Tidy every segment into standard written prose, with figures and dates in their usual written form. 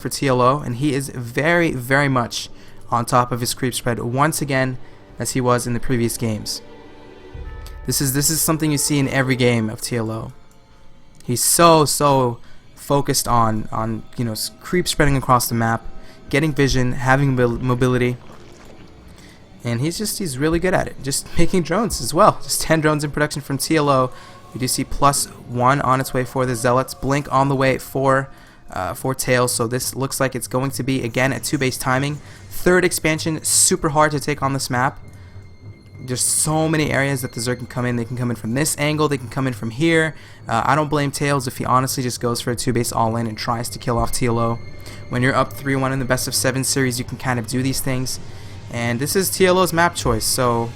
for TLO, and he is very, very much on top of his creep spread once again, as he was in the previous games. This is something you see in every game of TLO. He's so focused on creep spreading across the map, getting vision, having mobility, and he's really good at it. Just making drones as well. Just 10 drones in production from TLO. We do see +1 on its way for the Zealots. Blink on the way for Tails. So this looks like it's going to be again a 2-base timing. Third expansion, super hard to take on this map. There's so many areas that the Zerg can come in. They can come in from this angle. They can come in from here. I don't blame Tails if he honestly just goes for a 2-base all-in and tries to kill off TLO. When you're up 3-1 in the best of 7 series, you can kind of do these things. And this is TLO's map choice, so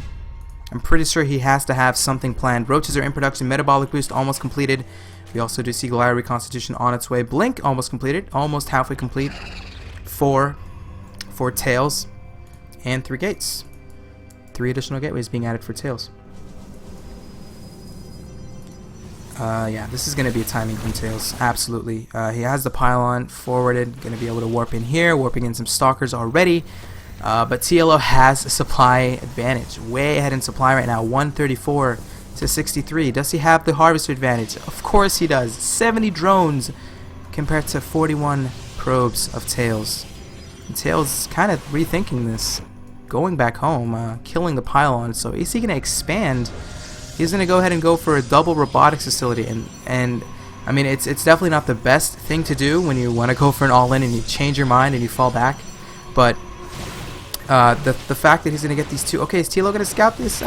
I'm pretty sure he has to have something planned. Roaches are in production. Metabolic boost almost completed. We also do see Goliath reconstitution on its way. Blink almost completed. Almost halfway complete for Tails. And 3 gates. 3 additional gateways being added for Tails. Yeah, this is going to be a timing from Tails. Absolutely. He has the pylon forwarded. Going to be able to warp in here. Warping in some stalkers already. But TLO has a supply advantage. Way ahead in supply right now. 134 to 63. Does he have the harvester advantage? Of course he does. 70 drones compared to 41 probes of Tails. And Tails is kind of rethinking this. Going back home, killing the pylon. So is he going to expand? He's going to go ahead and go for a double robotics facility. And I mean, it's definitely not the best thing to do when you want to go for an all-in and you change your mind and you fall back. But the fact that he's going to get these 2... Okay, is TLO going to scout this?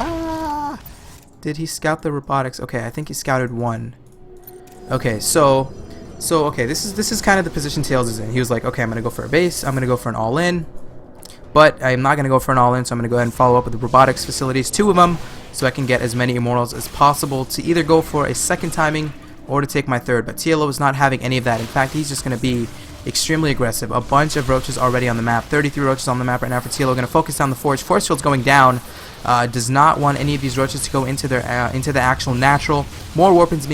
Did he scout the robotics? Okay, I think he scouted 1. Okay, so okay, this is kind of the position Tails is in. He was like, okay, I'm going to go for a base. I'm going to go for an all-in. But I'm not going to go for an all-in, so I'm going to go ahead and follow up with the robotics facilities, 2 of them, so I can get as many immortals as possible to either go for a second timing or to take my third. But TLO is not having any of that. In fact, he's just going to be extremely aggressive. A bunch of roaches already on the map. 33 roaches on the map right now for TLO. Going to focus down the forge. Force field's going down. Does not want any of these roaches to go into the actual natural. More warpings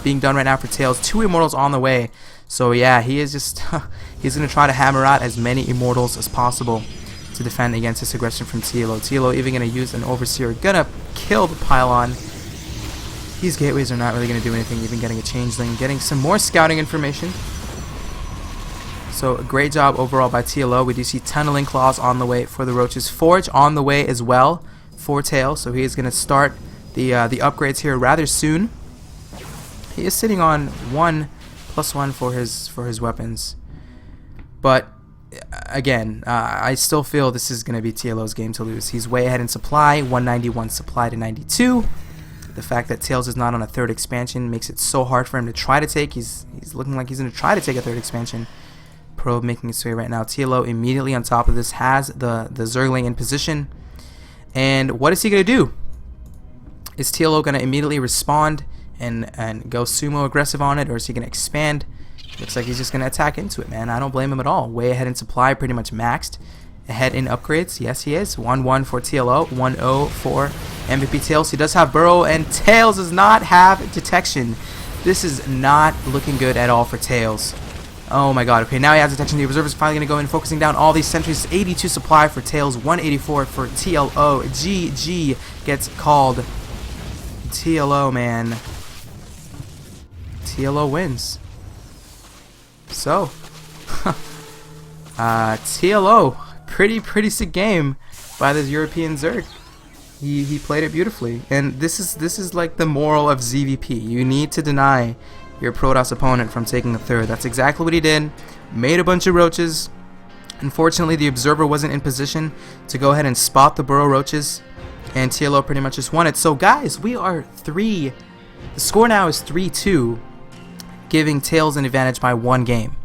being done right now for Tails. 2 immortals on the way. So yeah, he is just he's going to try to hammer out as many immortals as possible to defend against this aggression from TLO. TLO even going to use an overseer. Gonna kill the pylon. These gateways are not really going to do anything. Even getting a changeling. Getting some more scouting information. So a great job overall by TLO. We do see tunneling claws on the way for the roaches. Forge on the way as well for Tails. So he is going to start the upgrades here rather soon. He is sitting on 1+1 for his weapons. But again, I still feel this is going to be TLO's game to lose. He's way ahead in supply. 191 supply to 92. The fact that Tails is not on a 3rd expansion makes it so hard for him to try to take. He's looking like he's going to try to take a 3rd expansion. Probe making its way right now. TLO immediately on top of this has the Zergling in position. And what is he going to do? Is TLO going to immediately respond and go sumo aggressive on it, or is he going to expand? Looks like he's just going to attack into it, man. I don't blame him at all. Way ahead in supply, pretty much maxed. Ahead in upgrades, yes he is. 1-1 for TLO, 1-0 for MVPTaiLs. He does have Burrow, and Tails does not have detection. This is not looking good at all for Tails. Oh my god, okay, now he has detection. The observer's finally going to go in, focusing down all these sentries. 82 supply for Tails, 184 for TLO. GG gets called. TLO, man. TLO wins. So, TLO, pretty sick game by this European Zerg. He played it beautifully, and this is like the moral of ZVP. You need to deny your Protoss opponent from taking a 3rd. That's exactly what he did. Made a bunch of roaches. Unfortunately, the observer wasn't in position to go ahead and spot the burrow roaches, and TLO pretty much just won it. So guys, we are 3. The score now is 3-2, giving Tails an advantage by 1 game.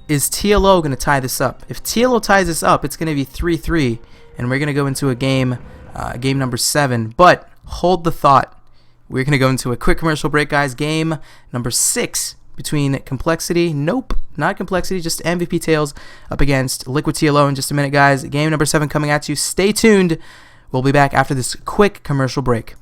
Is TLO going to tie this up? If TLO ties this up, it's going to be 3-3, and we're going to go into a game number 7. But hold the thought. We're going to go into a quick commercial break, guys. Game number 6 between Complexity, nope, not Complexity, just MVPTaiLs up against LiquidTLO in just a minute, guys. Game number 7 coming at you. Stay tuned. We'll be back after this quick commercial break.